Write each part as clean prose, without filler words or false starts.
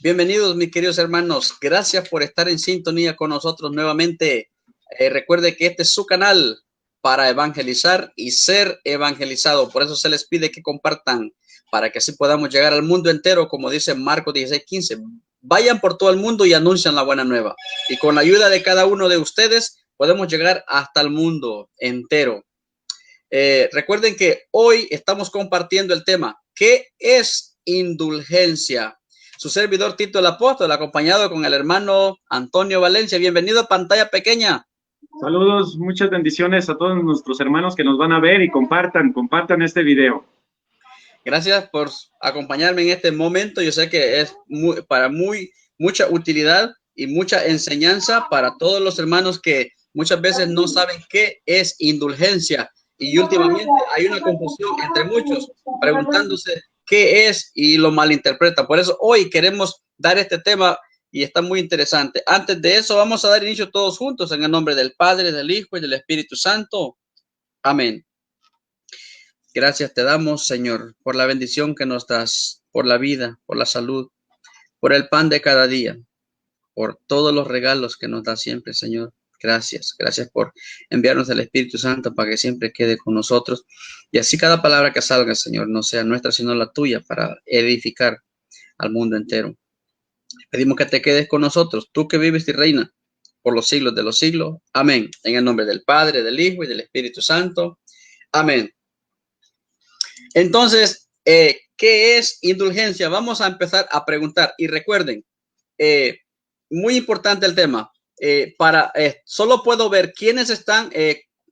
Bienvenidos, mis queridos hermanos. Gracias por estar en sintonía con nosotros nuevamente. Recuerde que este es su canal para evangelizar y ser evangelizado. Por eso se les pide que compartan para que así podamos llegar al mundo entero, como dice Marcos 16:15. Vayan por todo el mundo y anuncian la buena nueva. Y con la ayuda de cada uno de ustedes podemos llegar hasta el mundo entero. Recuerden que hoy estamos compartiendo el tema, ¿qué es indulgencia? Su servidor Tito el Apóstol, acompañado con el hermano Antonio Valencia. Bienvenido a Pantalla Pequeña. Saludos, muchas bendiciones a todos nuestros hermanos que nos van a ver y compartan este video. Gracias por acompañarme en este momento. Yo sé que es mucha utilidad y mucha enseñanza para todos los hermanos que muchas veces no saben qué es indulgencia. Y últimamente hay una confusión entre muchos preguntándose qué es y lo malinterpretan. Por eso hoy queremos dar este tema y está muy interesante. Antes de eso, vamos a dar inicio todos juntos en el nombre del Padre, del Hijo y del Espíritu Santo. Amén. Gracias te damos, Señor, por la bendición que nos das, por la vida, por la salud, por el pan de cada día, por todos los regalos que nos das siempre, Señor. Gracias, gracias por enviarnos el Espíritu Santo para que siempre quede con nosotros. Y así cada palabra que salga, Señor, no sea nuestra, sino la tuya, para edificar al mundo entero. Pedimos que te quedes con nosotros, tú que vives y reinas por los siglos de los siglos. Amén. En el nombre del Padre, del Hijo y del Espíritu Santo. Amén. Entonces, ¿qué es indulgencia? Vamos a empezar a preguntar. Y recuerden, muy importante el tema. Solo puedo ver quiénes están,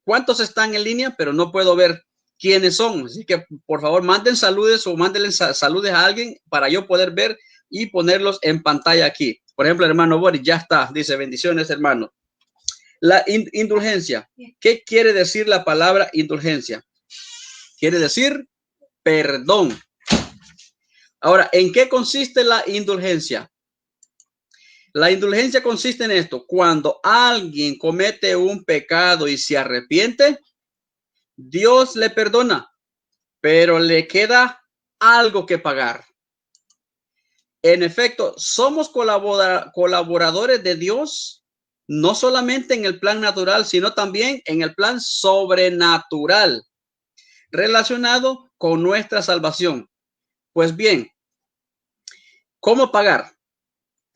cuántos están en línea, pero no puedo ver quiénes son. Así que, por favor, manden saludos o mándenle saludos a alguien para yo poder ver y ponerlos en pantalla aquí. Por ejemplo, el hermano Boris ya está. Dice, bendiciones, hermano. La indulgencia. ¿Qué quiere decir la palabra indulgencia? Quiere decir perdón. Ahora, ¿en qué consiste la indulgencia? La indulgencia consiste en esto: cuando alguien comete un pecado y se arrepiente, Dios le perdona, pero le queda algo que pagar. En efecto, somos colaboradores de Dios, no solamente en el plan natural, sino también en el plan sobrenatural, relacionado con nuestra salvación. Pues bien, ¿cómo pagar?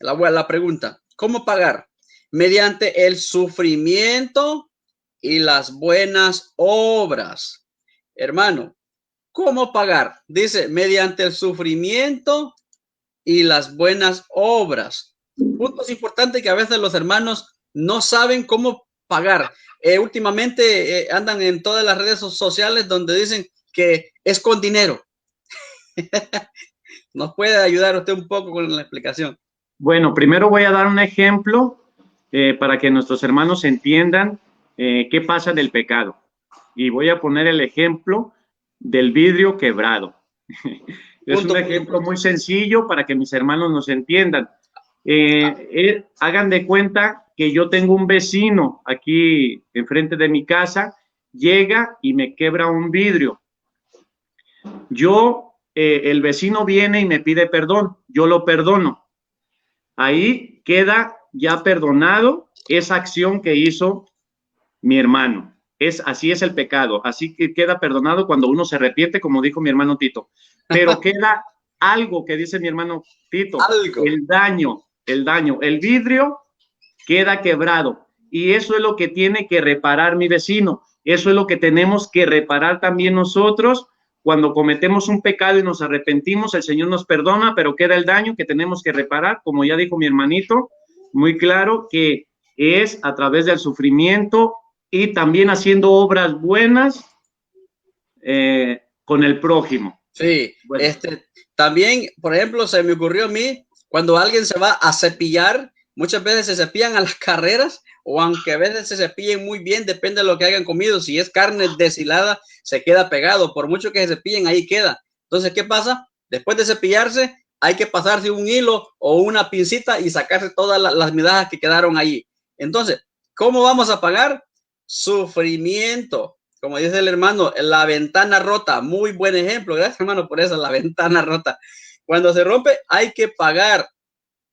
La pregunta, ¿cómo pagar? Mediante el sufrimiento y las buenas obras. Hermano, ¿cómo pagar? Dice, mediante el sufrimiento y las buenas obras. Puntos importantes que a veces los hermanos no saben cómo pagar. Últimamente andan en todas las redes sociales donde dicen que es con dinero. ¿Nos puede ayudar usted un poco con la explicación? Bueno, primero voy a dar un ejemplo para que nuestros hermanos entiendan qué pasa en el pecado. Y voy a poner el ejemplo del vidrio quebrado. Es un ejemplo muy sencillo para que mis hermanos nos entiendan. Hagan de cuenta que yo tengo un vecino aquí enfrente de mi casa, llega y me quebra un vidrio. El vecino viene y me pide perdón, yo lo perdono. Ahí queda ya perdonado esa acción que hizo mi hermano. Así es el pecado, así que queda perdonado cuando uno se arrepiente, como dijo mi hermano Tito. Pero queda algo que dice mi hermano Tito, el daño, el vidrio queda quebrado. Y eso es lo que tiene que reparar mi vecino. Eso es lo que tenemos que reparar también nosotros. Cuando cometemos un pecado y nos arrepentimos, el Señor nos perdona, pero queda el daño que tenemos que reparar, como ya dijo mi hermanito, muy claro, que es a través del sufrimiento y también haciendo obras buenas con el prójimo. Sí, bueno. También, por ejemplo, se me ocurrió a mí, cuando alguien se va a cepillar, muchas veces se cepillan a las carreras, o aunque a veces se cepillen muy bien, depende de lo que hayan comido. Si es carne deshilada, se queda pegado, por mucho que se cepillen, ahí queda. Entonces, ¿qué pasa? Después de cepillarse, hay que pasarse un hilo o una pincita y sacarse todas las migajas que quedaron ahí. Entonces, ¿cómo vamos a pagar? Sufrimiento. Como dice el hermano, la ventana rota. Muy buen ejemplo. Gracias, hermano, por eso, la ventana rota. Cuando se rompe, hay que pagar.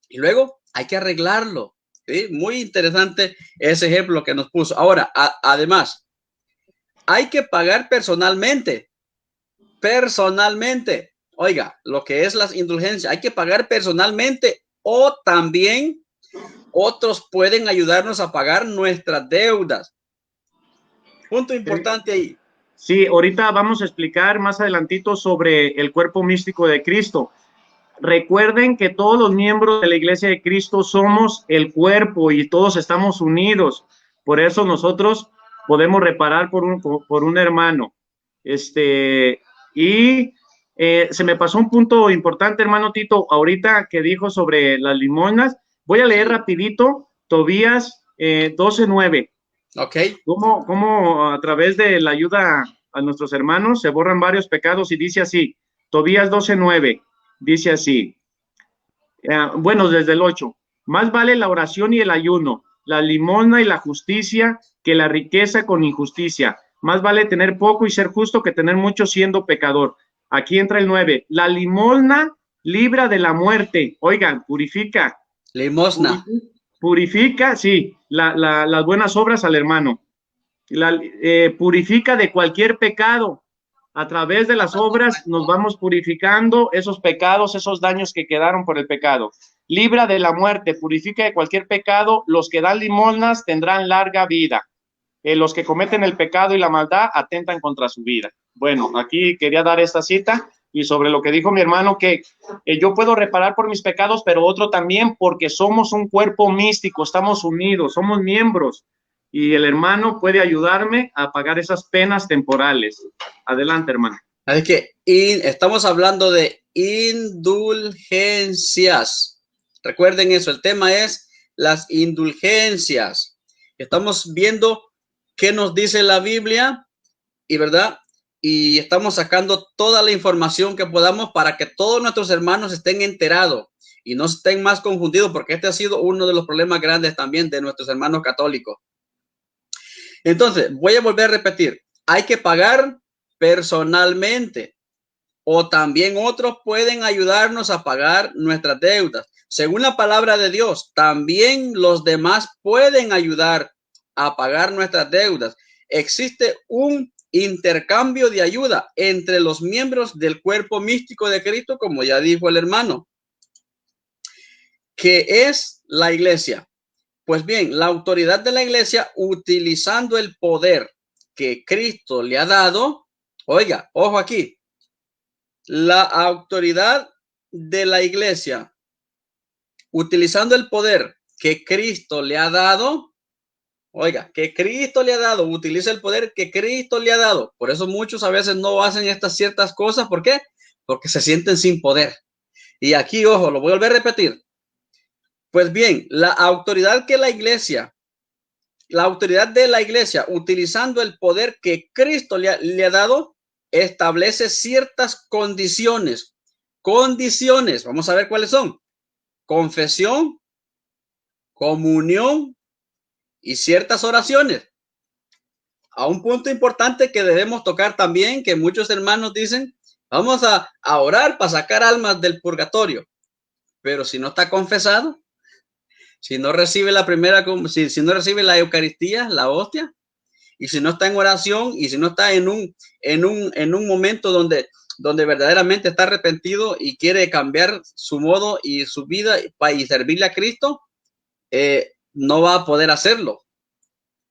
Y luego hay que arreglarlo. ¿Sí? Muy interesante ese ejemplo que nos puso. Ahora, además, hay que pagar personalmente. Personalmente. Oiga, lo que es las indulgencias, hay que pagar personalmente o también otros pueden ayudarnos a pagar nuestras deudas. Punto importante ahí. Sí, ahorita vamos a explicar más adelantito sobre el cuerpo místico de Cristo. Recuerden que todos los miembros de la Iglesia de Cristo somos el cuerpo y todos estamos unidos. Por eso nosotros podemos reparar por un hermano. Se me pasó un punto importante, hermano Tito, ahorita que dijo sobre las limonas. Voy a leer rapidito Tobías 12:9. Ok. ¿Cómo a través de la ayuda a nuestros hermanos se borran varios pecados? Y dice así, Tobías 12:9, dice así, bueno, desde el 8, más vale la oración y el ayuno, la limosna y la justicia que la riqueza con injusticia. Más vale tener poco y ser justo que tener mucho siendo pecador. Aquí entra el 9, la limosna libra de la muerte. Oigan, purifica. Limosna. Purifica, sí, las buenas obras al hermano. Purifica de cualquier pecado. A través de las obras nos vamos purificando esos pecados, esos daños que quedaron por el pecado. Libra de la muerte, purifica de cualquier pecado. Los que dan limosnas tendrán larga vida. Los que cometen el pecado y la maldad atentan contra su vida. Bueno, aquí quería dar esta cita y sobre lo que dijo mi hermano, que yo puedo reparar por mis pecados, pero otro también, porque somos un cuerpo místico, estamos unidos, somos miembros. Y el hermano puede ayudarme a pagar esas penas temporales. Adelante, hermano. Así que estamos hablando de indulgencias. Recuerden eso, el tema es las indulgencias. Estamos viendo qué nos dice la Biblia y verdad, y estamos sacando toda la información que podamos para que todos nuestros hermanos estén enterados y no estén más confundidos, porque este ha sido uno de los problemas grandes también de nuestros hermanos católicos. Entonces, voy a volver a repetir, hay que pagar personalmente o también otros pueden ayudarnos a pagar nuestras deudas. Según la palabra de Dios, también los demás pueden ayudar a pagar nuestras deudas. Existe un intercambio de ayuda entre los miembros del cuerpo místico de Cristo, como ya dijo el hermano, que es la iglesia. Pues bien, la autoridad de la iglesia, utilizando el poder que Cristo le ha dado, oiga, ojo aquí, la autoridad de la iglesia, utilizando el poder que Cristo le ha dado, oiga, que Cristo le ha dado, utiliza el poder que Cristo le ha dado. Por eso muchos a veces no hacen estas ciertas cosas. ¿Por qué? Porque se sienten sin poder. Y aquí, ojo, lo voy a volver a repetir. Pues bien, la autoridad de la iglesia, utilizando el poder que Cristo le ha dado, establece ciertas condiciones. Condiciones, vamos a ver cuáles son. Confesión, comunión y ciertas oraciones. A un punto importante que debemos tocar también, que muchos hermanos dicen, vamos a orar para sacar almas del purgatorio. Pero si no está confesado, si no recibe la primera, si no recibe la Eucaristía, la hostia, y si no está en oración, y si no está en un momento donde verdaderamente está arrepentido y quiere cambiar su modo y su vida y servirle a Cristo, no va a poder hacerlo.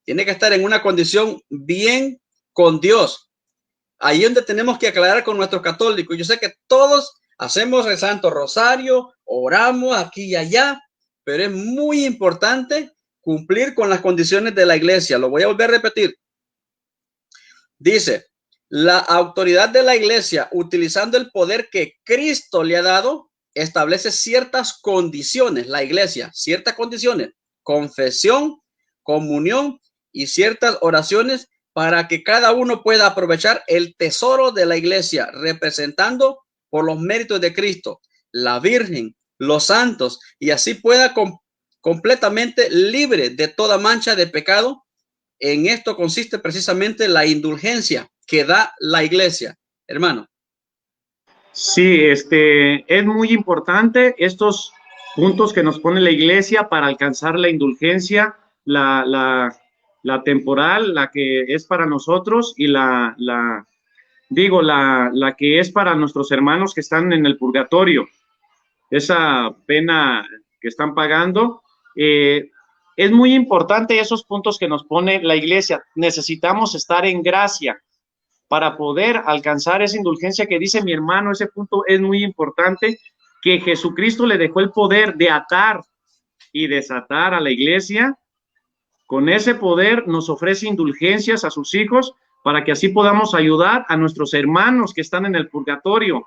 Tiene que estar en una condición bien con Dios. Ahí es donde tenemos que aclarar con nuestros católicos. Yo sé que todos hacemos el Santo Rosario, oramos aquí y allá, pero es muy importante cumplir con las condiciones de la iglesia. Lo voy a volver a repetir. Dice, la autoridad de la iglesia, utilizando el poder que Cristo le ha dado, establece ciertas condiciones, la iglesia, ciertas condiciones, confesión, comunión y ciertas oraciones para que cada uno pueda aprovechar el tesoro de la iglesia, representando por los méritos de Cristo, la Virgen, los santos, y así pueda completamente libre de toda mancha de pecado. En esto consiste precisamente la indulgencia que da la iglesia, hermano. Sí, es muy importante estos puntos que nos pone la iglesia para alcanzar la indulgencia, la temporal, la que es para nosotros, y la que es para nuestros hermanos que están en el purgatorio, esa pena que están pagando. Es muy importante esos puntos que nos pone la iglesia. Necesitamos estar en gracia para poder alcanzar esa indulgencia que dice mi hermano. Ese punto es muy importante, que Jesucristo le dejó el poder de atar y desatar a la iglesia. Con ese poder nos ofrece indulgencias a sus hijos para que así podamos ayudar a nuestros hermanos que están en el purgatorio,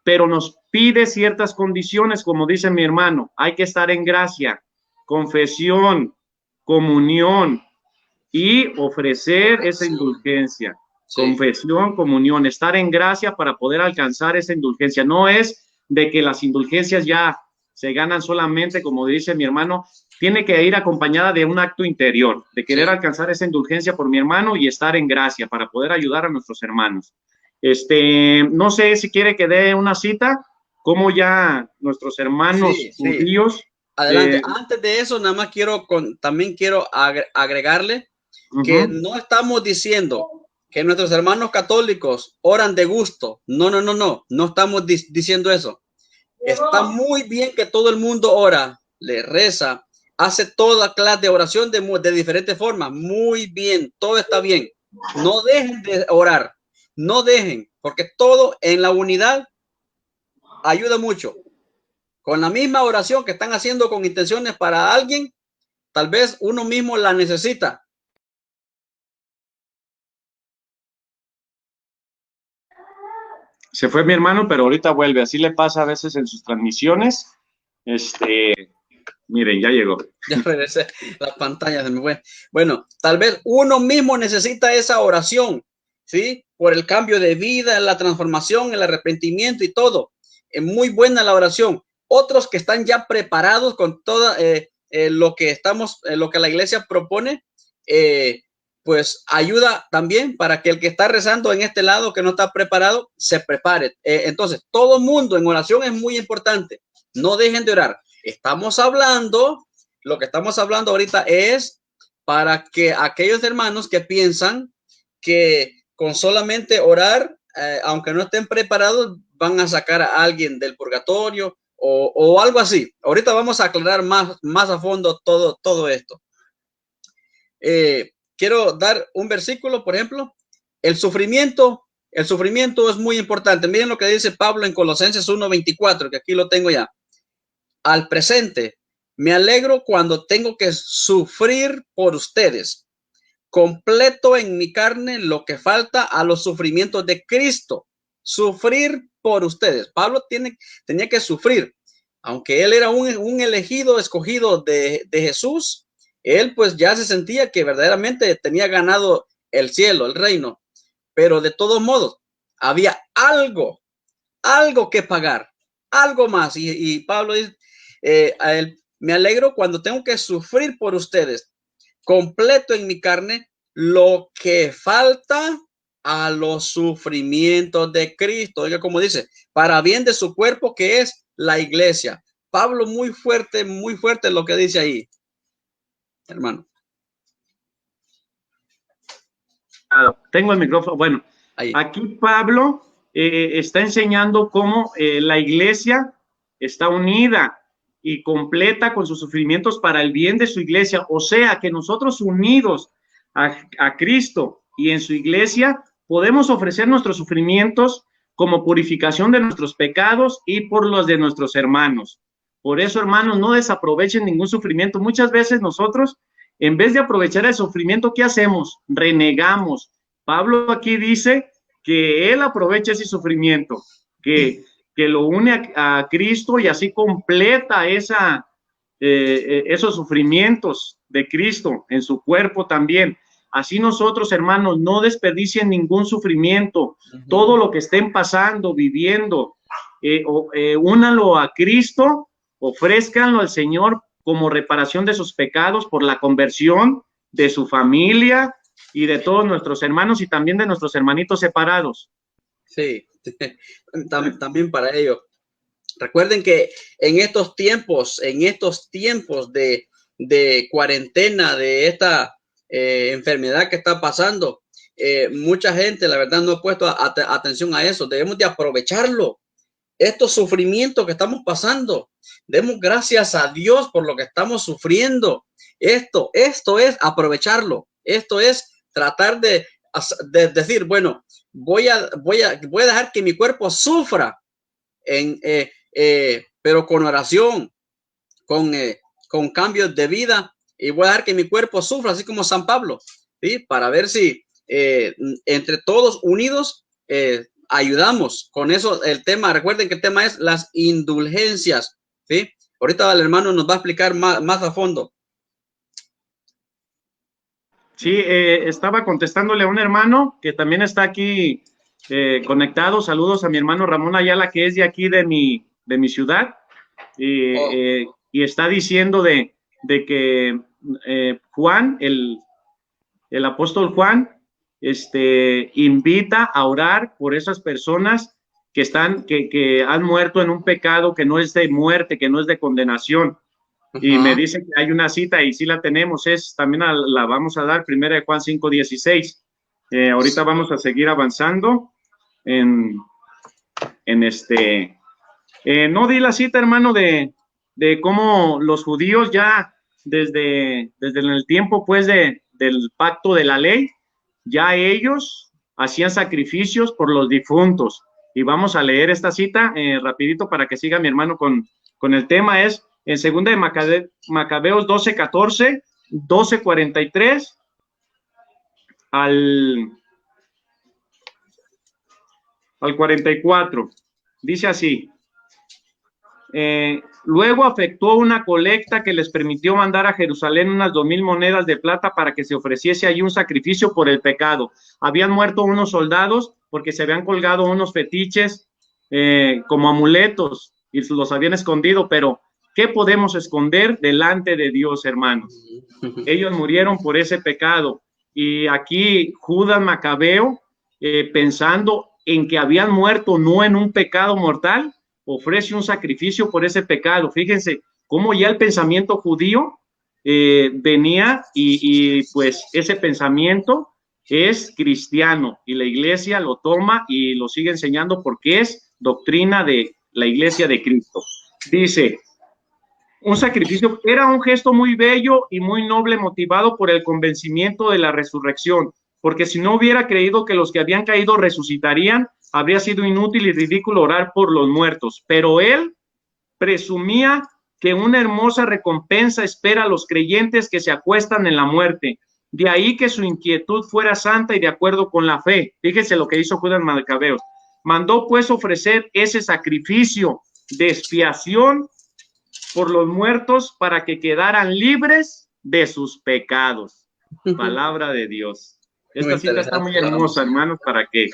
pero nos pide ciertas condiciones, como dice mi hermano. Hay que estar en gracia, confesión, comunión y ofrecer esa indulgencia. Sí. Confesión, comunión, estar en gracia para poder alcanzar esa indulgencia. No es de que las indulgencias ya se ganan solamente, como dice mi hermano, tiene que ir acompañada de un acto interior, de querer alcanzar esa indulgencia por mi hermano y estar en gracia para poder ayudar a nuestros hermanos. No sé si quiere que dé una cita, como ya nuestros hermanos judíos. Adelante. Antes de eso, nada más también quiero agregarle que no estamos diciendo que nuestros hermanos católicos oran de gusto. No estamos diciendo eso. Está muy bien que todo el mundo ora, le reza, hace toda clase de oración de diferentes formas. Muy bien, todo está bien. No dejen de orar, no dejen, porque todo en la unidad ayuda mucho. Con la misma oración que están haciendo con intenciones para alguien, tal vez uno mismo la necesita. Se fue mi hermano, pero ahorita vuelve. Así le pasa a veces en sus transmisiones. Miren, ya llegó. Ya regresé, la pantalla se me fue. Bueno, tal vez uno mismo necesita esa oración, ¿sí? Por el cambio de vida, la transformación, el arrepentimiento y todo. Es muy buena la oración. Otros que están ya preparados con todo lo que la iglesia propone, pues ayuda también para que el que está rezando en este lado, que no está preparado, se prepare. Entonces, todo mundo en oración es muy importante. No dejen de orar. Lo que estamos hablando ahorita es para que aquellos hermanos que piensan que con solamente orar, aunque no estén preparados, van a sacar a alguien del purgatorio o algo así. Ahorita vamos a aclarar más a fondo todo esto. Quiero dar un versículo, por ejemplo, el sufrimiento es muy importante. Miren lo que dice Pablo en Colosenses 1:24, que aquí lo tengo ya. Al presente, me alegro cuando tengo que sufrir por ustedes. Completo en mi carne lo que falta a los sufrimientos de Cristo. Sufrir por ustedes. Pablo tenía que sufrir. Aunque él era un elegido, escogido de Jesús, él pues ya se sentía que verdaderamente tenía ganado el cielo, el reino. Pero de todos modos, había algo que pagar, algo más. Y Pablo dice, a él, me alegro cuando tengo que sufrir por ustedes. Completo en mi carne lo que falta a los sufrimientos de Cristo. Oiga, como dice, para bien de su cuerpo, que es la iglesia. Pablo muy fuerte lo que dice ahí, hermano. Tengo el micrófono. Bueno, ahí. Aquí Pablo está enseñando cómo la iglesia está unida y completa con sus sufrimientos para el bien de su iglesia. O sea, que nosotros unidos a Cristo y en su iglesia podemos ofrecer nuestros sufrimientos como purificación de nuestros pecados y por los de nuestros hermanos. Por eso, hermanos, no desaprovechen ningún sufrimiento. Muchas veces nosotros, en vez de aprovechar el sufrimiento, ¿qué hacemos? Renegamos. Pablo aquí dice que él aprovecha ese sufrimiento, que lo une a Cristo y así completa esos sufrimientos de Cristo en su cuerpo también. Así nosotros, hermanos, no desperdicien ningún sufrimiento. Todo lo que estén pasando, viviendo, únanlo a Cristo, ofrézcanlo al Señor como reparación de sus pecados por la conversión de su familia y de todos nuestros hermanos y también de nuestros hermanitos separados. Sí, también para ellos. Recuerden que en estos tiempos de cuarentena, de esta enfermedad que está pasando, mucha gente, la verdad, no ha puesto atención a eso. Debemos de aprovecharlo. Estos sufrimientos que estamos pasando, demos gracias a Dios por lo que estamos sufriendo. Esto es aprovecharlo. Esto es tratar de decir, bueno, voy a dejar que mi cuerpo sufra, pero con oración, con cambios de vida, y voy a dejar que mi cuerpo sufra, así como San Pablo, ¿sí? Para ver si entre todos unidos ayudamos con eso. El tema, recuerden que el tema es las indulgencias, ¿sí? Ahorita el hermano nos va a explicar más a fondo. Sí, estaba contestándole a un hermano que también está aquí conectado. Saludos a mi hermano Ramón Ayala, que es de aquí de mi ciudad, y está diciendo de que Juan, el apóstol Juan, invita a orar por esas personas que han muerto en un pecado que no es de muerte, que no es de condenación. Y me dice que hay una cita y sí la tenemos, también la vamos a dar, 1 Juan 5:16. Ahorita vamos a seguir avanzando no di la cita, hermano, de cómo los judíos ya desde el tiempo pues del pacto de la ley, ya ellos hacían sacrificios por los difuntos. Y vamos a leer esta cita rapidito para que siga mi hermano con el tema. Es en 2 de Macabeos 12:14, 12:43 al 44. Dice así: luego efectuó una colecta que les permitió mandar a Jerusalén unas 2,000 monedas de plata para que se ofreciese allí un sacrificio por el pecado. Habían muerto unos soldados porque se habían colgado unos fetiches como amuletos y los habían escondido, pero ¿qué podemos esconder delante de Dios, hermanos? Ellos murieron por ese pecado. Y aquí Judas Macabeo, pensando en que habían muerto no en un pecado mortal, ofrece un sacrificio por ese pecado. Fíjense cómo ya el pensamiento judío venía y pues ese pensamiento es cristiano y la iglesia lo toma y lo sigue enseñando porque es doctrina de la iglesia de Cristo. Dice: un sacrificio era un gesto muy bello y muy noble, motivado por el convencimiento de la resurrección, porque si no hubiera creído que los que habían caído resucitarían, habría sido inútil y ridículo orar por los muertos. Pero él presumía que una hermosa recompensa espera a los creyentes que se acuestan en la muerte. De ahí que su inquietud fuera santa y de acuerdo con la fe. Fíjense lo que hizo Judas Macabeo. Mandó pues ofrecer ese sacrificio de expiación por los muertos para que quedaran libres de sus pecados. Palabra de Dios. Esta cita está muy hermosa, hermanos, para que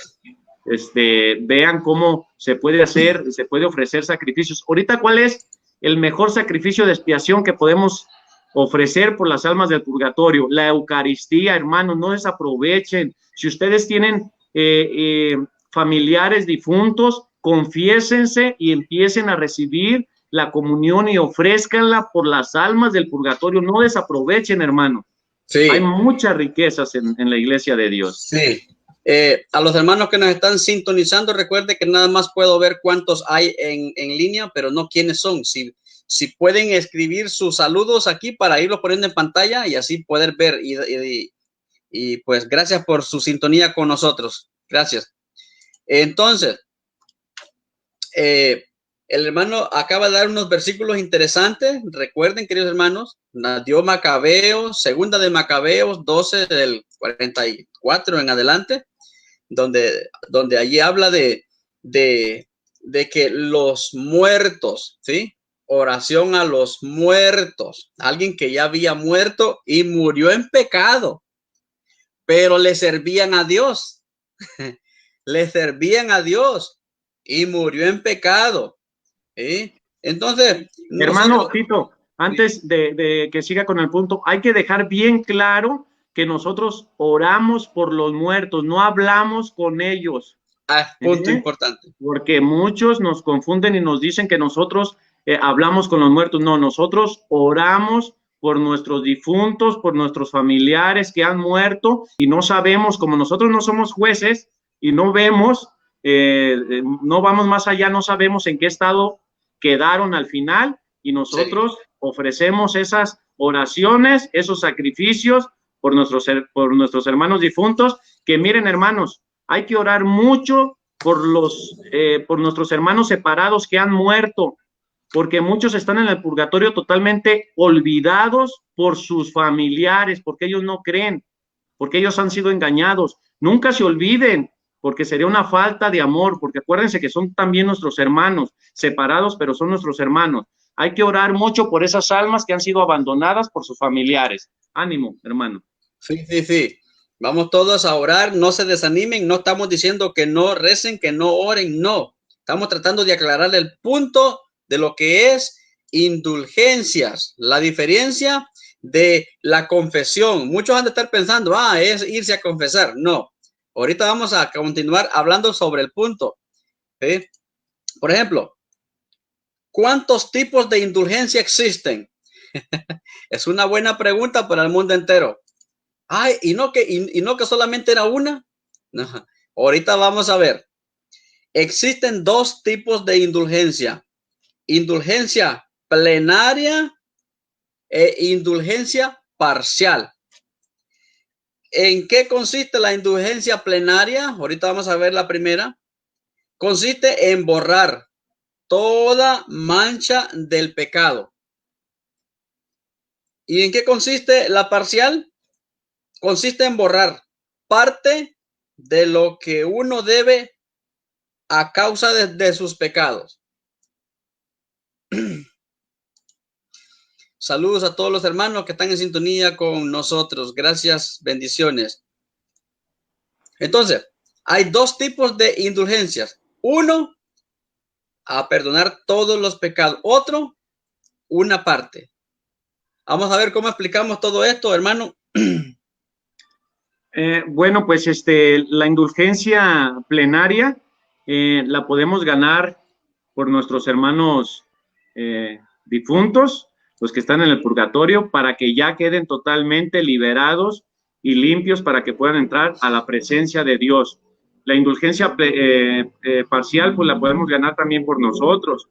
vean cómo se puede ofrecer sacrificios. Ahorita, ¿cuál es el mejor sacrificio de expiación que podemos ofrecer por las almas del purgatorio? La Eucaristía, hermanos, no desaprovechen. Si ustedes tienen familiares difuntos, confiésense y empiecen a recibir la comunión y ofrézcanla por las almas del purgatorio. No desaprovechen, hermano. Sí. Hay muchas riquezas en la iglesia de Dios. Sí. A los hermanos que nos están sintonizando, recuerde que nada más puedo ver cuántos hay en línea, pero no quiénes son. Si pueden escribir sus saludos aquí para irlos poniendo en pantalla y así poder ver. Y pues gracias por su sintonía con nosotros. Gracias. Entonces, el hermano acaba de dar unos versículos interesantes. Recuerden, queridos hermanos, dio Macabeos, segunda de Macabeos 12 del 44 en adelante, donde allí habla de que los muertos, ¿sí? Oración a los muertos, alguien que ya había muerto y murió en pecado, pero le servían a Dios, le servían a Dios y murió en pecado. ¿Sí? Entonces, hermano Tito, antes de que siga con el punto, hay que dejar bien claro que nosotros oramos por los muertos, no hablamos con ellos. Punto importante. Porque muchos nos confunden y nos dicen que nosotros hablamos con los muertos. No, nosotros oramos por nuestros difuntos, por nuestros familiares que han muerto y no sabemos, como nosotros no somos jueces y no vemos, no vamos más allá, no sabemos en qué estado quedaron al final y nosotros ofrecemos esas oraciones, esos sacrificios por nuestros hermanos difuntos, que miren, hermanos, hay que orar mucho por nuestros hermanos separados que han muerto, porque muchos están en el purgatorio totalmente olvidados por sus familiares, porque ellos no creen, porque ellos han sido engañados. Nunca se olviden, porque sería una falta de amor, porque acuérdense que son también nuestros hermanos, separados, pero son nuestros hermanos. Hay que orar mucho por esas almas que han sido abandonadas por sus familiares. Ánimo, hermano. Sí, sí, sí. Vamos todos a orar, no se desanimen, no estamos diciendo que no recen, que no oren, no. Estamos tratando de aclarar el punto de lo que es indulgencias, la diferencia de la confesión. Muchos han de estar pensando, es irse a confesar. No, ahorita vamos a continuar hablando sobre el punto. ¿Sí? Por ejemplo, ¿cuántos tipos de indulgencia existen? Es una buena pregunta para el mundo entero. Y no que solamente era una. No. Ahorita vamos a ver. Existen dos tipos de indulgencia. Indulgencia plenaria e indulgencia parcial. ¿En qué consiste la indulgencia plenaria? Ahorita vamos a ver la primera. Consiste en borrar toda mancha del pecado. ¿Y en qué consiste la parcial? Consiste en borrar parte de lo que uno debe a causa de sus pecados. Saludos a todos los hermanos que están en sintonía con nosotros. Gracias, bendiciones. Entonces, hay dos tipos de indulgencias. Uno, a perdonar todos los pecados. Otro, una parte. Vamos a ver cómo explicamos todo esto, hermano. Bueno, pues la indulgencia plenaria la podemos ganar por nuestros hermanos difuntos, los que están en el purgatorio, para que ya queden totalmente liberados y limpios para que puedan entrar a la presencia de Dios. La indulgencia parcial, pues la podemos ganar también por nosotros.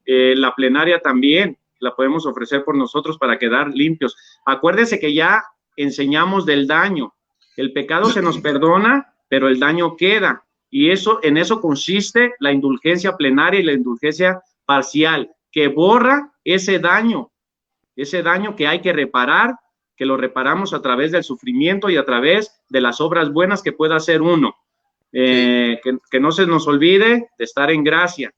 La plenaria también la podemos ofrecer por nosotros para quedar limpios. Acuérdense que ya enseñamos del daño. El pecado se nos perdona, pero el daño queda. Y en eso consiste la indulgencia plenaria y la indulgencia parcial, que borra ese daño que hay que reparar, que lo reparamos a través del sufrimiento y a través de las obras buenas que pueda hacer uno. Que no se nos olvide de estar en gracia.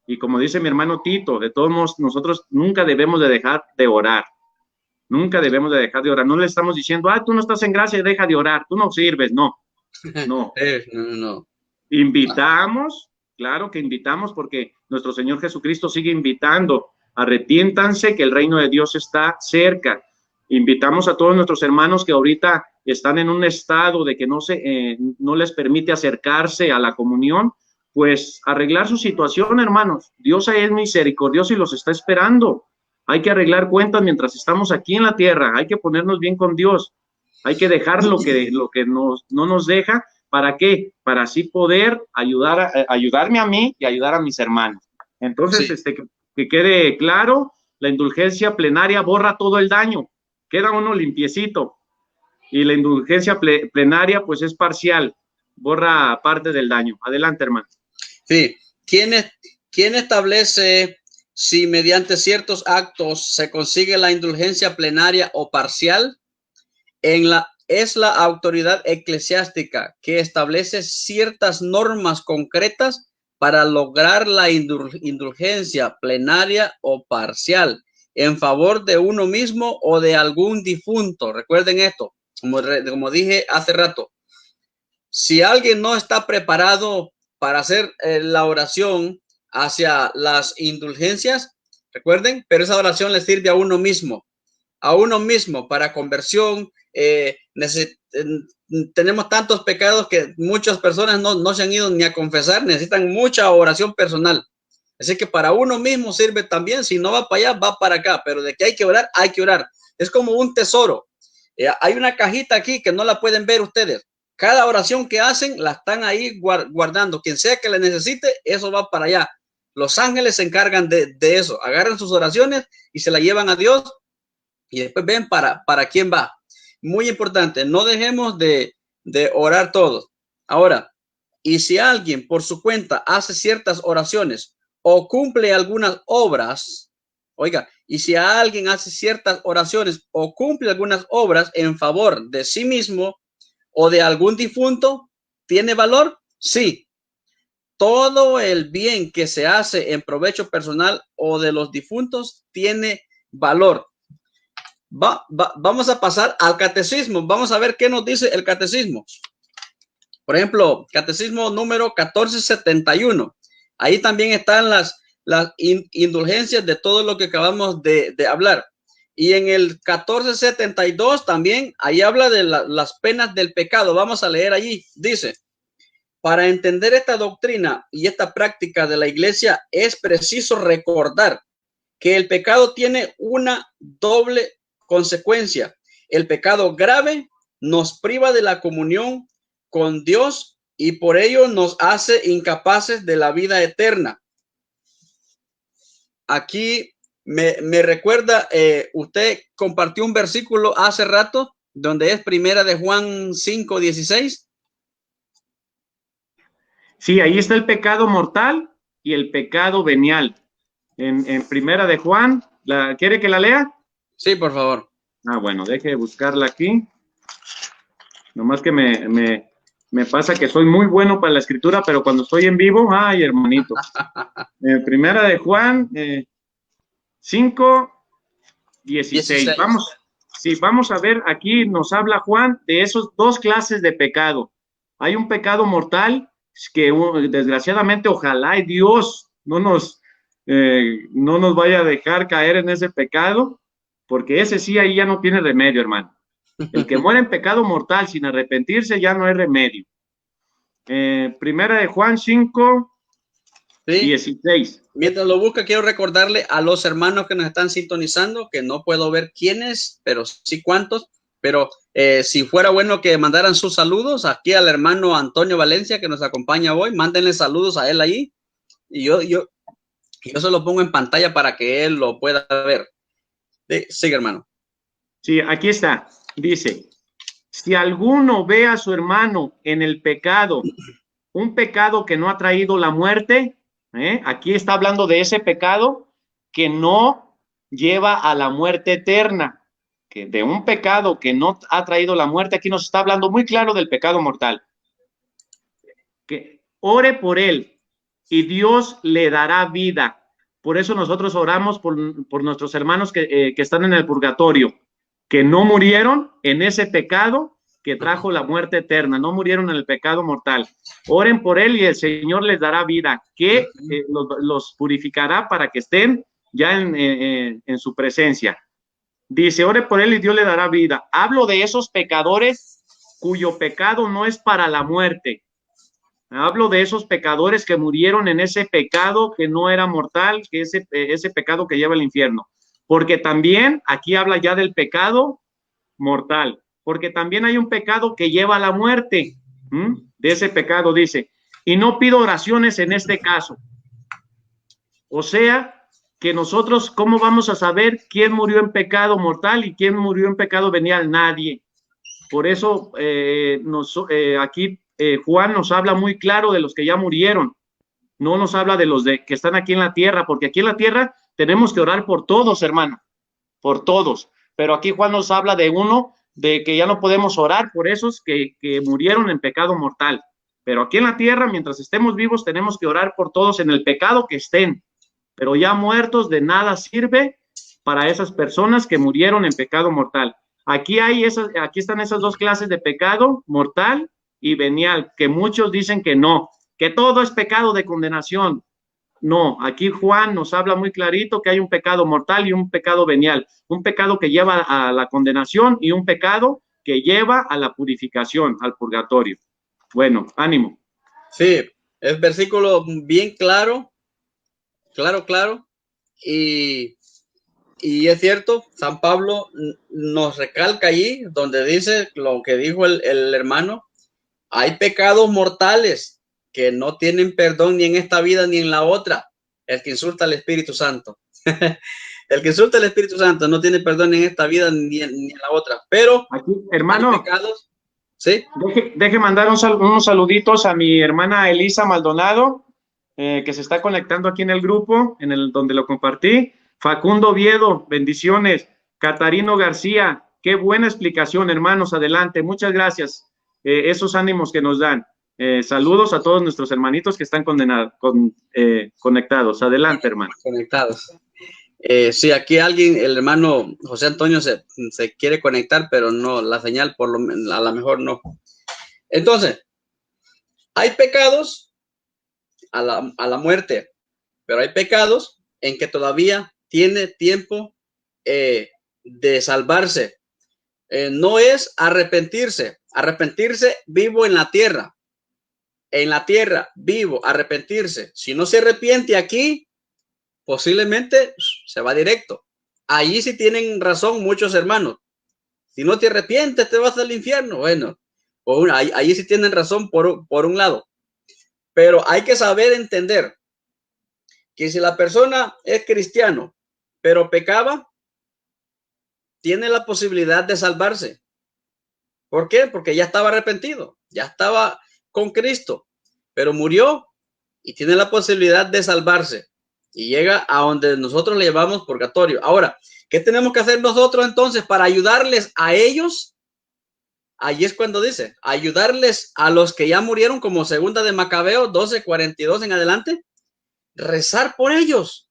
Y como dice mi hermano Tito, de todos modos, nosotros nunca debemos de dejar de orar. Nunca debemos de dejar de orar. No le estamos diciendo, tú no estás en gracia y deja de orar, tú no sirves, no. No. No. Invitamos, claro que invitamos, porque nuestro Señor Jesucristo sigue invitando. Arrepiéntanse que el reino de Dios está cerca. Invitamos a todos nuestros hermanos que ahorita están en un estado de que no les permite acercarse a la comunión, pues arreglar su situación, hermanos. Dios es misericordioso y los está esperando. Hay que arreglar cuentas mientras estamos aquí en la tierra. Hay que ponernos bien con Dios. Hay que dejar lo que no nos deja. ¿Para qué? Para así poder ayudarme a mí y ayudar a mis hermanos. Entonces, que quede claro, la indulgencia plenaria borra todo el daño. Queda uno limpiecito. Y la indulgencia plenaria, pues, es parcial. Borra parte del daño. Adelante, hermano. Sí. ¿Quién establece si mediante ciertos actos se consigue la indulgencia plenaria o parcial? Es la autoridad eclesiástica que establece ciertas normas concretas para lograr la indulgencia plenaria o parcial en favor de uno mismo o de algún difunto. Recuerden esto, como dije hace rato. Si alguien no está preparado para hacer la oración hacia las indulgencias, recuerden, pero esa oración le sirve a uno mismo. a uno mismo para conversión. Tenemos tantos pecados que muchas personas no se han ido ni a confesar, necesitan mucha oración personal. Así que para uno mismo sirve también, si no va para allá, va para acá, pero de que hay que orar, hay que orar. Es como un tesoro. Hay una cajita aquí que no la pueden ver ustedes. Cada oración que hacen la están ahí guardando. Quien sea que la necesite, eso va para allá. Los ángeles se encargan de eso. Agarran sus oraciones y se la llevan a Dios y después ven para quién va. Muy importante, no dejemos de orar todos. Ahora, y si alguien por su cuenta hace ciertas oraciones o cumple algunas obras, oiga, y si alguien hace ciertas oraciones o cumple algunas obras en favor de sí mismo o de algún difunto, ¿tiene valor? Sí. Todo el bien que se hace en provecho personal o de los difuntos tiene valor. Vamos a pasar al catecismo. Vamos a ver qué nos dice el catecismo. Por ejemplo, catecismo número 1471. Ahí también están las indulgencias de todo lo que acabamos de hablar. Y en el 1472 también, ahí habla de las penas del pecado. Vamos a leer allí. Dice, para entender esta doctrina y esta práctica de la iglesia es preciso recordar que el pecado tiene una doble consecuencia. El pecado grave nos priva de la comunión con Dios y por ello nos hace incapaces de la vida eterna. Aquí me recuerda, usted compartió un versículo hace rato donde es primera de Juan 5:16. Sí, ahí está el pecado mortal y el pecado venial. En primera de Juan, ¿quiere que la lea? Sí, por favor. Ah, bueno, deje de buscarla aquí. Nomás que me pasa que soy muy bueno para la escritura, pero cuando estoy en vivo, ay, hermanito. Primera de Juan 5:16. Vamos a ver, aquí nos habla Juan de esos dos clases de pecado. Hay un pecado mortal que desgraciadamente, ojalá y Dios no nos vaya a dejar caer en ese pecado, porque ese sí ahí ya no tiene remedio, hermano. El que muere en pecado mortal sin arrepentirse ya no hay remedio. Primera de Juan 5:16. Mientras lo busca, quiero recordarle a los hermanos que nos están sintonizando, que no puedo ver quiénes, pero sí cuántos, pero si fuera bueno que mandaran sus saludos aquí al hermano Antonio Valencia, que nos acompaña hoy, mándenle saludos a él ahí, y yo se lo pongo en pantalla para que él lo pueda ver. Sigue, hermano. Sí, aquí está. Dice, si alguno ve a su hermano en el pecado, un pecado que no ha traído la muerte, aquí está hablando de ese pecado que no lleva a la muerte eterna, que de un pecado que no ha traído la muerte. Aquí nos está hablando muy claro del pecado mortal. Que ore por él y Dios le dará vida. Por eso nosotros oramos por nuestros hermanos que están en el purgatorio, que no murieron en ese pecado que trajo la muerte eterna, no murieron en el pecado mortal. Oren por él y el Señor les dará vida, que los purificará para que estén ya en su presencia. Dice, ore por él y Dios le dará vida. Hablo de esos pecadores cuyo pecado no es para la muerte. Hablo de esos pecadores que murieron en ese pecado que no era mortal, que ese pecado que lleva al infierno. Porque también aquí habla ya del pecado mortal, porque también hay un pecado que lleva a la muerte. De ese pecado dice, y no pido oraciones en este caso. O sea, que nosotros, ¿cómo vamos a saber quién murió en pecado mortal y quién murió en pecado venial? Nadie. Por eso aquí Juan nos habla muy claro de los que ya murieron. No nos habla de los que están aquí en la tierra, porque aquí en la tierra tenemos que orar por todos, hermano, por todos. Pero aquí Juan nos habla de uno, de que ya no podemos orar por esos que murieron en pecado mortal. Pero aquí en la tierra, mientras estemos vivos, tenemos que orar por todos en el pecado que estén. Pero ya muertos de nada sirve para esas personas que murieron en pecado mortal. Aquí están esas dos clases de pecado, mortal y venial, que muchos dicen que no, que todo es pecado de condenación. No, aquí Juan nos habla muy clarito que hay un pecado mortal y un pecado venial, un pecado que lleva a la condenación y un pecado que lleva a la purificación, al purgatorio. Bueno, ánimo. Sí, es versículo bien claro, claro. Y, y es cierto, San Pablo nos recalca allí donde dice lo que dijo el hermano, hay pecados mortales que no tienen perdón ni en esta vida ni en la otra. El que insulta al Espíritu Santo. El que insulta al Espíritu Santo no tiene perdón ni en esta vida ni en la otra. Pero Aquí, hay hermano, pecados, ¿sí? deje mandar unos saluditos a mi hermana Elisa Maldonado, que se está conectando aquí en el grupo, donde lo compartí. Facundo Oviedo, bendiciones. Catarino García, qué buena explicación, hermanos, adelante. Muchas gracias. Esos ánimos que nos dan. Saludos a todos nuestros hermanitos que están conectados. Adelante, hermano. Conectados. Sí, aquí alguien, el hermano José Antonio se quiere conectar, pero no, la señal por a lo mejor no. Entonces, hay pecados a la muerte, pero hay pecados en que todavía tiene tiempo de salvarse. No es arrepentirse vivo en la tierra vivo, arrepentirse. Si no se arrepiente aquí, posiblemente se va directo. Allí sí tienen razón muchos hermanos. Si no te arrepientes, te vas al infierno. Bueno, ahí sí tienen razón por un lado. Pero hay que saber entender que si la persona es cristiano, pero pecaba, tiene la posibilidad de salvarse. ¿Por qué? Porque ya estaba arrepentido, ya estaba con Cristo, pero murió y tiene la posibilidad de salvarse y llega a donde nosotros le llamamos purgatorio. Ahora, ¿qué tenemos que hacer nosotros entonces para ayudarles a ellos? Allí es cuando dice, ayudarles a los que ya murieron, como segunda de Macabeo 12:42 en adelante, rezar por ellos.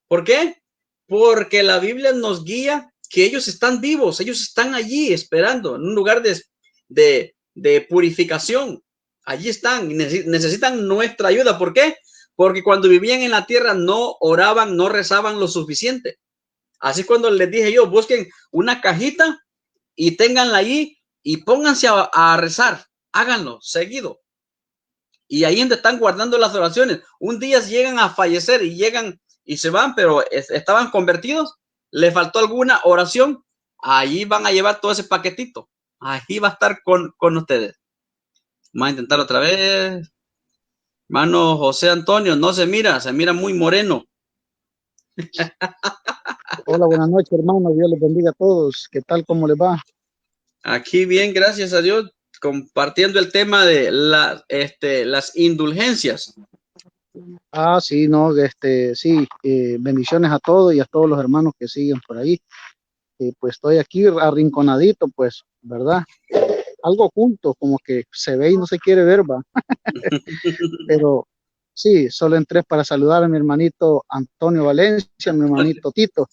¿Por qué? Porque la Biblia nos guía que ellos están vivos, ellos están allí esperando en un lugar de purificación. Allí están y necesitan nuestra ayuda. ¿Por qué? Porque cuando vivían en la tierra no oraban, no rezaban lo suficiente. Así cuando les dije yo, busquen una cajita y ténganla allí y pónganse a rezar. Háganlo seguido. Y ahí donde están guardando las oraciones. Un día llegan a fallecer y llegan y se van, pero estaban convertidos, le faltó alguna oración, ahí van a llevar todo ese paquetito. Ahí va a estar con ustedes. Vamos a intentar otra vez. Hermano José Antonio, no se mira muy moreno. Hola, buenas noches, hermano. Dios les bendiga a todos. ¿Qué tal? ¿Cómo les va? Aquí bien, gracias a Dios, compartiendo el tema de las indulgencias. Ah, sí, no, sí, bendiciones a todos y a todos los hermanos que siguen por ahí. Pues estoy aquí arrinconadito, pues, ¿verdad? Algo oculto, como que se ve y no se quiere ver, va. Pero sí, solo entré para saludar a mi hermanito Antonio Valencia, a mi hermanito Tito.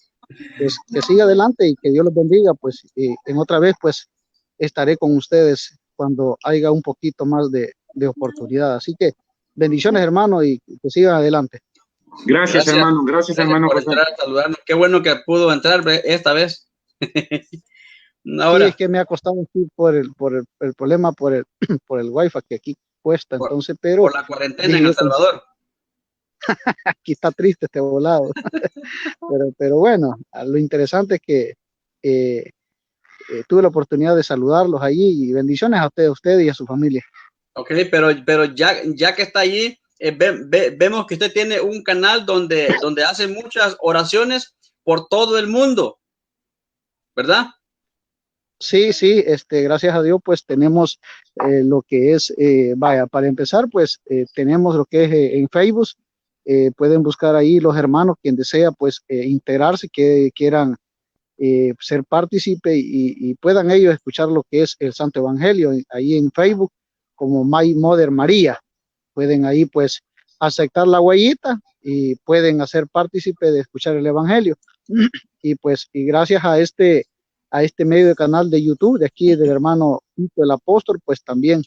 Pues que siga adelante y que Dios los bendiga, pues, en otra vez, pues, estaré con ustedes cuando haya un poquito más de oportunidad. Así que bendiciones, hermano, y que sigan adelante. Gracias, hermano. Gracias, hermano. Por entrar a saludarnos. Qué bueno que pudo entrar esta vez. Ahora. Sí, es que me ha costado aquí por el problema, por el wifi que aquí cuesta, entonces, pero... Por la cuarentena en El Salvador. Aquí está triste este volado. pero bueno, lo interesante es que tuve la oportunidad de saludarlos allí y bendiciones a usted y a su familia. Ok, pero ya que está allí, vemos que usted tiene un canal donde hace muchas oraciones por todo el mundo, ¿verdad? Sí, gracias a Dios, pues tenemos lo que es, vaya, para empezar, pues tenemos lo que es en Facebook, pueden buscar ahí los hermanos, quien desea, pues integrarse, que quieran ser partícipe y puedan ellos escuchar lo que es el Santo Evangelio ahí en Facebook, como My Mother María. Pueden ahí, pues, aceptar la huellita y pueden hacer partícipe de escuchar el Evangelio. Y pues, y gracias a este medio de canal de YouTube de aquí del hermano Tito el Apóstol, pues también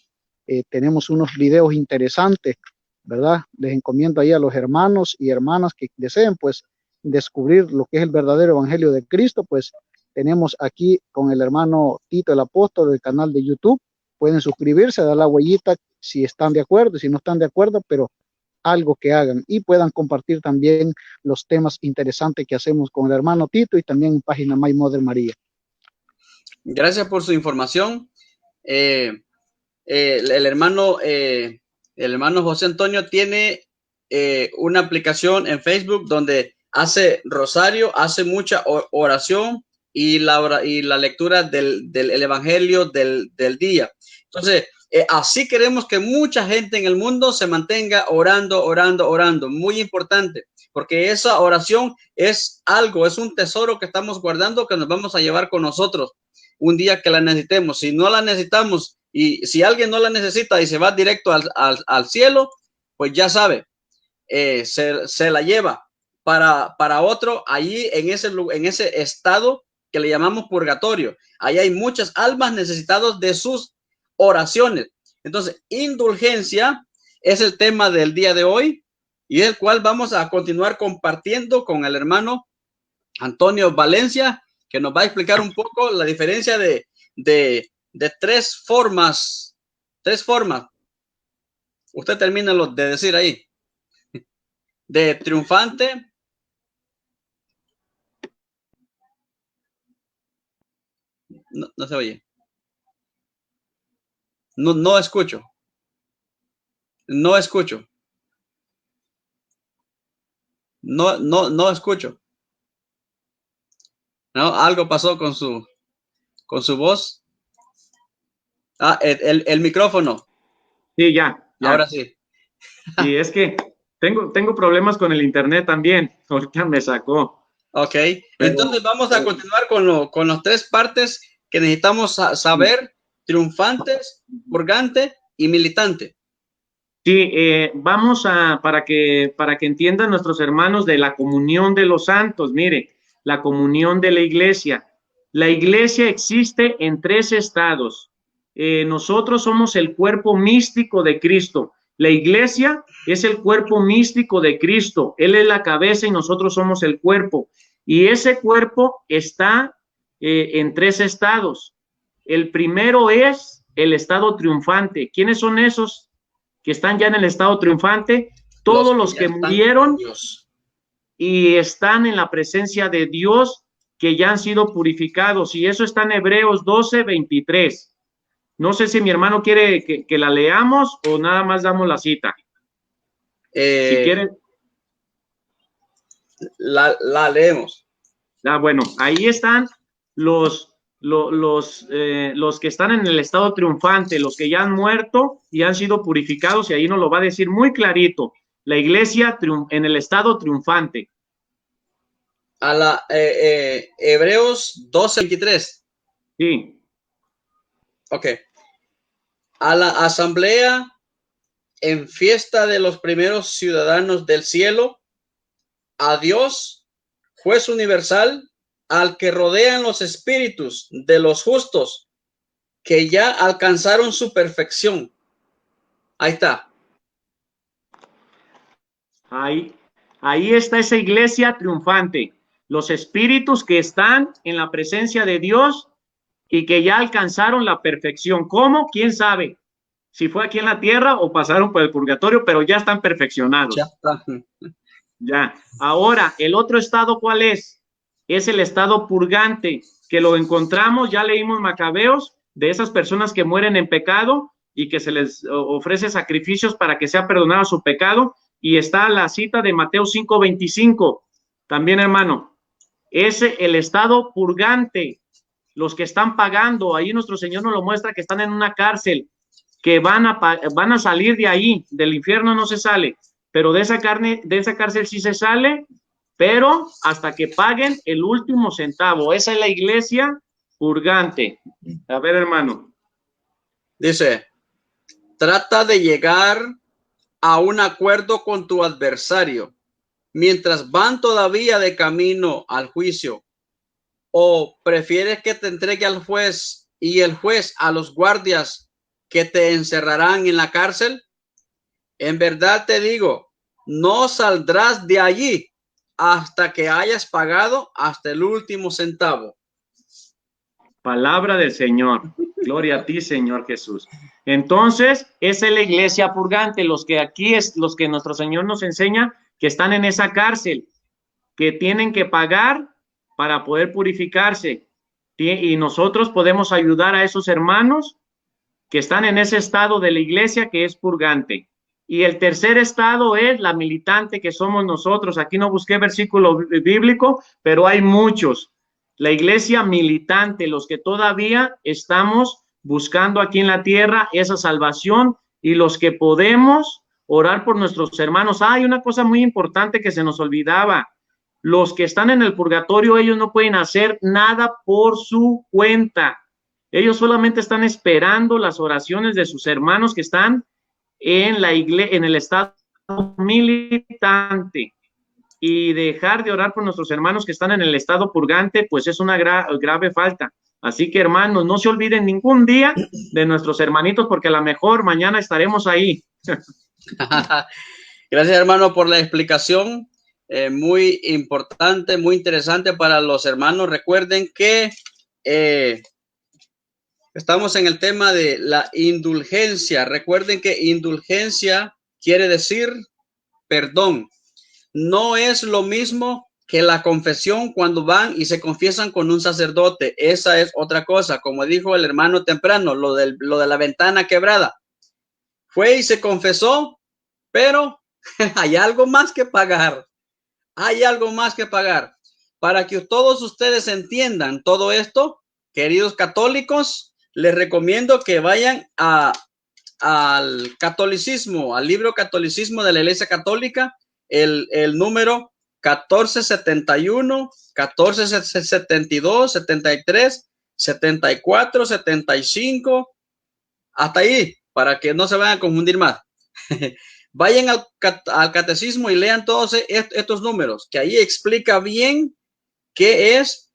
tenemos unos videos interesantes ¿verdad? Les encomiendo ahí a los hermanos y hermanas que deseen, pues, descubrir lo que es el verdadero evangelio de Cristo, pues, tenemos aquí con el hermano Tito el Apóstol el canal de YouTube. Pueden suscribirse, dar la huellita si están de acuerdo, si no están de acuerdo, pero algo que hagan y puedan compartir también los temas interesantes que hacemos con el hermano Tito y también en página My Mother María. Gracias por su información. El hermano José Antonio tiene una aplicación en Facebook donde hace rosario, hace mucha oración y la lectura del evangelio del día. Entonces, así queremos que mucha gente en el mundo se mantenga orando, orando, orando. Muy importante, porque esa oración es algo, es un tesoro que estamos guardando que nos vamos a llevar con nosotros un día que la necesitemos. Si no la necesitamos y si alguien no la necesita y se va directo al cielo, pues ya sabe, se la lleva para otro allí en ese estado que le llamamos purgatorio. Ahí hay muchas almas necesitadas de sus oraciones. Entonces, indulgencia es el tema del día de hoy y el cual vamos a continuar compartiendo con el hermano Antonio Valencia, que nos va a explicar un poco la diferencia de tres formas. Tres formas. Usted termina de decir ahí. De triunfante. No se oye. No escucho. No escucho. No escucho. No, algo pasó con su voz. Ah, el micrófono. Sí, ya. Ahora sí. Y es que tengo problemas con el internet también. Ahorita me sacó. Ok. Entonces vamos a continuar con las tres partes que necesitamos saber: triunfantes, purgante y militante. Sí, vamos para que entiendan nuestros hermanos de la comunión de los santos. Mire, la comunión de la iglesia. La iglesia existe en tres estados. Nosotros somos el cuerpo místico de Cristo. La iglesia es el cuerpo místico de Cristo. Él es la cabeza y nosotros somos el cuerpo. Y ese cuerpo está en tres estados. El primero es el estado triunfante. ¿Quiénes son esos que están ya en el estado triunfante? Todos los que murieron y están en la presencia de Dios, que ya han sido purificados, y eso está en Hebreos 12:23. No sé si mi hermano quiere que la leamos o nada más damos la cita. Si quiere, la leemos. Bueno, ahí están los que están en el estado triunfante, los que ya han muerto y han sido purificados, y ahí nos lo va a decir muy clarito. La iglesia en el estado triunfante. A Hebreos 12:23. Sí. Ok. A la asamblea en fiesta de los primeros ciudadanos del cielo, a Dios, juez universal, al que rodean los espíritus de los justos que ya alcanzaron su perfección. Ahí está. Ahí está esa iglesia triunfante. Los espíritus que están en la presencia de Dios y que ya alcanzaron la perfección. ¿Cómo? ¿Quién sabe? Si fue aquí en la tierra o pasaron por el purgatorio, pero ya están perfeccionados. Ya está. Ya. Ahora, ¿el otro estado cuál es? Es el estado purgante, que lo encontramos, ya leímos Macabeos, de esas personas que mueren en pecado y que se les ofrece sacrificios para que sea perdonado su pecado, y está la cita de Mateo 5:25. También, hermano, es el estado purgante, los que están pagando. Ahí nuestro Señor nos lo muestra, que están en una cárcel, que van a salir de ahí, del infierno no se sale, pero de esa cárcel sí se sale, pero hasta que paguen el último centavo. Esa es la iglesia purgante. A ver, hermano. Dice, trata de llegar a un acuerdo con tu adversario mientras van todavía de camino al juicio, o prefieres que te entregue al juez y el juez a los guardias que te encerrarán en la cárcel. en verdad te digo, no saldrás de allí hasta que hayas pagado hasta el último centavo. Palabra del Señor. Gloria a ti, Señor Jesús. Entonces, esa es la iglesia purgante, los que aquí es, los que nuestro Señor nos enseña que están en esa cárcel, que tienen que pagar para poder purificarse. Y nosotros podemos ayudar a esos hermanos que están en ese estado de la iglesia que es purgante. Y el tercer estado es la militante, que somos nosotros. Aquí no busqué versículo bíblico, pero hay muchos. La iglesia militante, los que todavía estamos buscando aquí en la tierra esa salvación, y los que podemos orar por nuestros hermanos. Hay una cosa muy importante que se nos olvidaba. Los que están en el purgatorio, ellos no pueden hacer nada por su cuenta. Ellos solamente están esperando las oraciones de sus hermanos que están en la iglesia, en el estado militante. Y dejar de orar por nuestros hermanos que están en el estado purgante, pues es una grave falta. Así que, hermanos, no se olviden ningún día de nuestros hermanitos, porque a lo mejor mañana estaremos ahí. Gracias, hermano, por la explicación. Muy importante, muy interesante para los hermanos. Recuerden que estamos en el tema de la indulgencia. Recuerden que indulgencia quiere decir perdón. No es lo mismo que la confesión cuando van y se confiesan con un sacerdote. Esa es otra cosa. Como dijo el hermano temprano, lo de la ventana quebrada. Fue y se confesó, pero hay algo más que pagar. Hay algo más que pagar. Para que todos ustedes entiendan todo esto, queridos católicos, les recomiendo que vayan al catolicismo, al libro Catolicismo de la Iglesia Católica, el número 1471, 1472, 73, 74, 75, hasta ahí, para que no se vayan a confundir más. Vayan al catecismo y lean todos estos números, que ahí explica bien qué es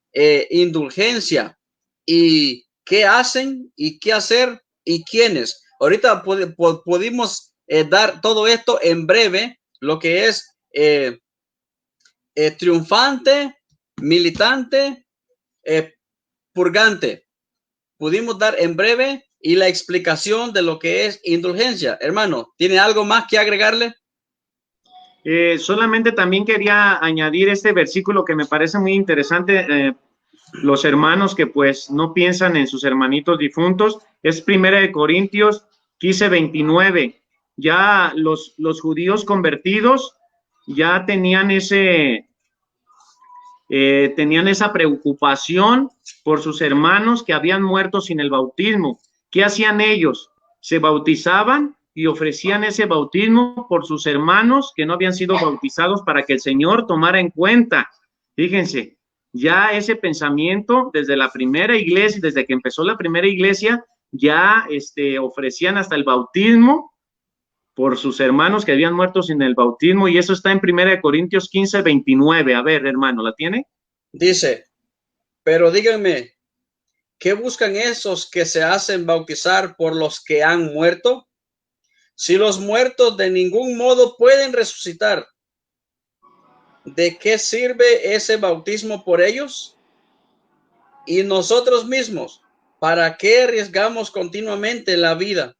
indulgencia y qué hacen y qué hacer y quiénes. Ahorita pudimos dar todo esto en breve, lo que es triunfante, militante, purgante. Pudimos dar en breve y la explicación de lo que es indulgencia. Hermano, ¿tiene algo más que agregarle? Solamente también quería añadir este versículo que me parece muy interesante. Los hermanos que pues no piensan en sus hermanitos difuntos, es 1 Corintios 15:29. Ya los judíos convertidos ya tenían esa preocupación por sus hermanos que habían muerto sin el bautismo. ¿Qué hacían ellos? Se bautizaban y ofrecían ese bautismo por sus hermanos que no habían sido bautizados, para que el Señor tomara en cuenta. Fíjense, ya ese pensamiento desde la primera iglesia, desde que empezó la primera iglesia, ya ofrecían hasta el bautismo por sus hermanos que habían muerto sin el bautismo, y eso está en 1 Corintios 15:29. A ver, hermano, ¿la tiene? Dice, pero díganme, ¿qué buscan esos que se hacen bautizar por los que han muerto? Si los muertos de ningún modo pueden resucitar, ¿de qué sirve ese bautismo por ellos? Y nosotros mismos, ¿para qué arriesgamos continuamente la vida?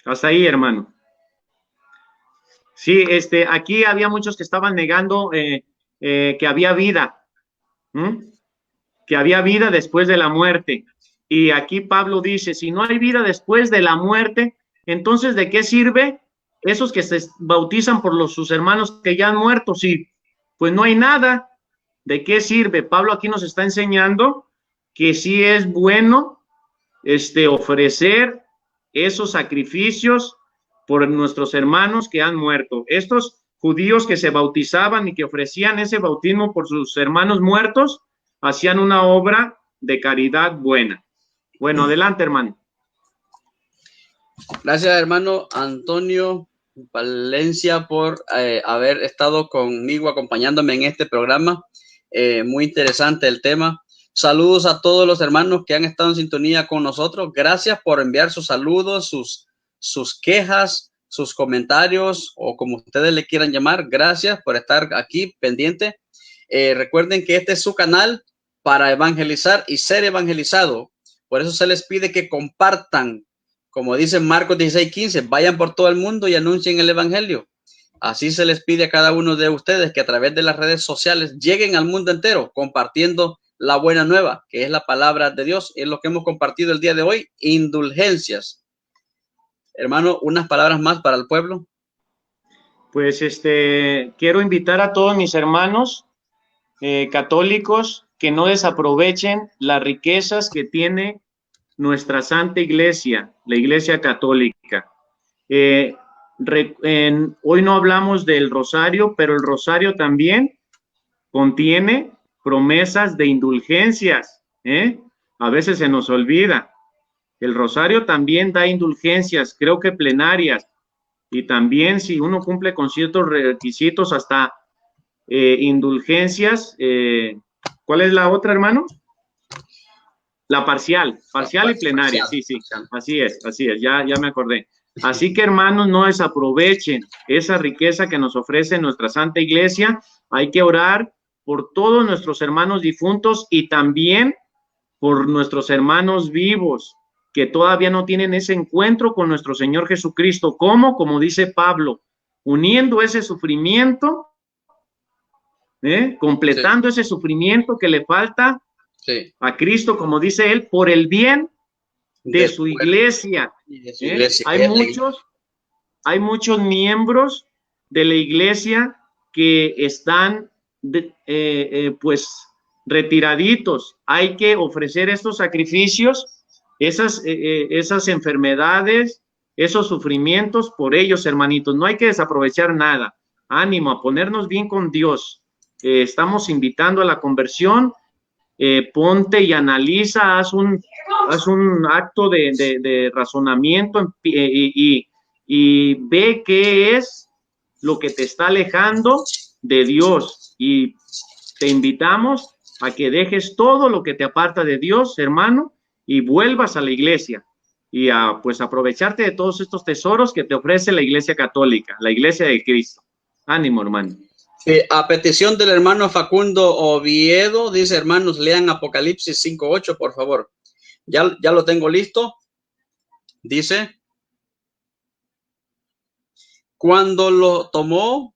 Hasta ahí, hermano. Sí, aquí había muchos que estaban negando que había vida, que había vida después de la muerte. Y aquí Pablo dice, si no hay vida después de la muerte, entonces ¿de qué sirve esos que se bautizan por sus hermanos que ya han muerto? Sí, pues no hay nada. ¿De qué sirve? Pablo aquí nos está enseñando que sí es bueno ofrecer esos sacrificios por nuestros hermanos que han muerto. Estos judíos que se bautizaban y que ofrecían ese bautismo por sus hermanos muertos, hacían una obra de caridad buena. Bueno, adelante, hermano. Gracias, hermano Antonio Valencia, por haber estado conmigo, acompañándome en este programa. Muy interesante el tema. Saludos a todos los hermanos que han estado en sintonía con nosotros. Gracias por enviar sus saludos, sus quejas, sus comentarios o como ustedes le quieran llamar. Gracias por estar aquí pendiente. Recuerden que este es su canal para evangelizar y ser evangelizado. Por eso se les pide que compartan. Como dice Marcos 16:15, vayan por todo el mundo y anuncien el evangelio. Así se les pide a cada uno de ustedes que a través de las redes sociales lleguen al mundo entero compartiendo la buena nueva, que es la palabra de Dios. Es lo que hemos compartido el día de hoy, indulgencias. Hermano, unas palabras más para el pueblo. Pues quiero invitar a todos mis hermanos católicos que no desaprovechen las riquezas que tiene nuestra Santa Iglesia, la Iglesia Católica. Hoy no hablamos del rosario, pero el rosario también contiene promesas de indulgencias. A veces se nos olvida. El rosario también da indulgencias, creo que plenarias, y también si uno cumple con ciertos requisitos, hasta indulgencias. ¿Cuál es la otra, hermano? La parcial y plenaria. Sí, así es, ya me acordé. Así que, hermanos, no desaprovechen esa riqueza que nos ofrece nuestra Santa Iglesia. Hay que orar por todos nuestros hermanos difuntos y también por nuestros hermanos vivos que todavía no tienen ese encuentro con nuestro Señor Jesucristo. ¿Cómo? Como dice Pablo, uniendo ese sufrimiento, completando ese sufrimiento que le falta a Cristo, como dice él, por el bien de su iglesia. Hay muchos miembros de la iglesia que están pues retiraditos. Hay que ofrecer estos sacrificios, esas enfermedades, esos sufrimientos por ellos, hermanitos. No hay que desaprovechar nada. Ánimo a ponernos bien con Dios. Estamos invitando a la conversión. Ponte y analiza, haz un acto de razonamiento y ve qué es lo que te está alejando de Dios, y te invitamos a que dejes todo lo que te aparta de Dios, hermano, y vuelvas a la iglesia y a pues aprovecharte de todos estos tesoros que te ofrece la Iglesia Católica, la Iglesia de Cristo. Ánimo, hermano. A petición del hermano Facundo Oviedo, dice: hermanos, lean Apocalipsis 5:8, por favor. Ya lo tengo listo. Dice: cuando lo tomó,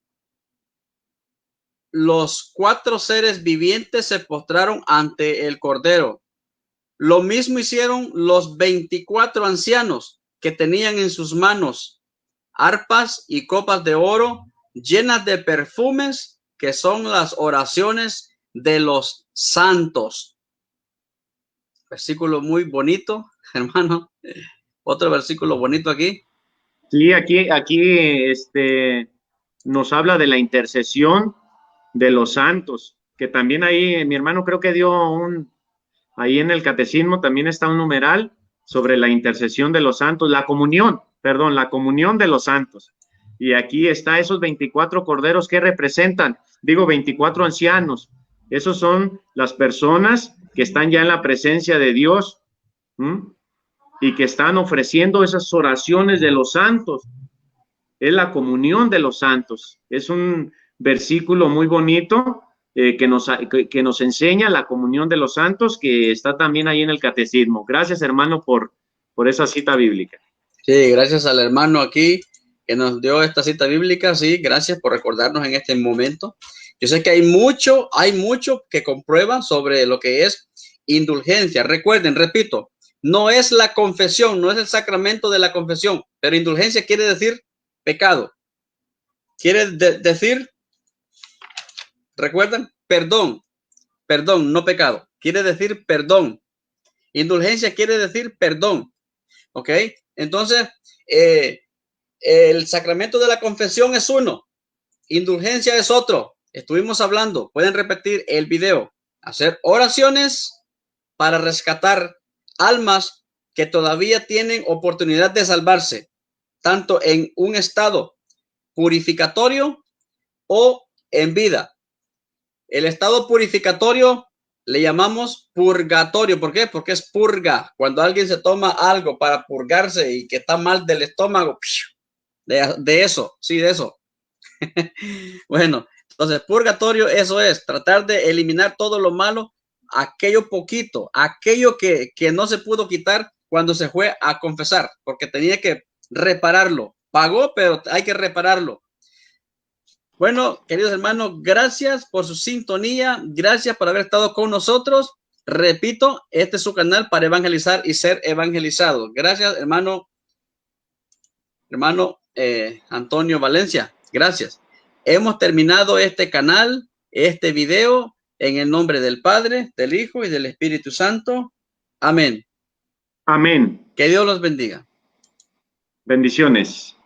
los 4 seres vivientes se postraron ante el Cordero. Lo mismo hicieron los 24 ancianos que tenían en sus manos arpas y copas de oro llenas de perfumes, que son las oraciones de los santos. Versículo muy bonito, hermano. Otro versículo bonito aquí. Sí, aquí nos habla de la intercesión de los santos, que también ahí mi hermano creo que dio ahí en el catecismo también está un numeral sobre la intercesión de los santos, la comunión de los santos. Y aquí está esos 24 corderos que representan, 24 ancianos. Esos son las personas que están ya en la presencia de Dios, y que están ofreciendo esas oraciones de los santos. Es la comunión de los santos. Es un versículo muy bonito que nos enseña la comunión de los santos, que está también ahí en el catecismo. Gracias, hermano, por esa cita bíblica. Sí, gracias al hermano aquí que nos dio esta cita bíblica. Sí, gracias por recordarnos en este momento. Yo sé que hay mucho que comprueba sobre lo que es indulgencia. Recuerden, repito, no es la confesión, no es el sacramento de la confesión, pero indulgencia quiere decir pecado. Quiere decir, recuerden, perdón, no pecado. Quiere decir perdón. Indulgencia quiere decir perdón. ¿Ok? Entonces, el sacramento de la confesión es uno, indulgencia es otro. Estuvimos hablando, pueden repetir el video, hacer oraciones para rescatar almas que todavía tienen oportunidad de salvarse, tanto en un estado purificatorio o en vida. El estado purificatorio le llamamos purgatorio. ¿Por qué? Porque es purga. Cuando alguien se toma algo para purgarse y que está mal del estómago, de eso, sí, de eso. Bueno, entonces purgatorio, eso es tratar de eliminar todo lo malo, aquello poquito, aquello que no se pudo quitar cuando se fue a confesar, porque tenía que repararlo. Pagó, pero hay que repararlo. Bueno, queridos hermanos, gracias por su sintonía, gracias por haber estado con nosotros. Repito, este es su canal para evangelizar y ser evangelizado. Gracias, hermano Antonio Valencia. Gracias. Hemos terminado este canal, este video, en el nombre del Padre, del Hijo y del Espíritu Santo. Amén. Amén. Que Dios los bendiga. Bendiciones.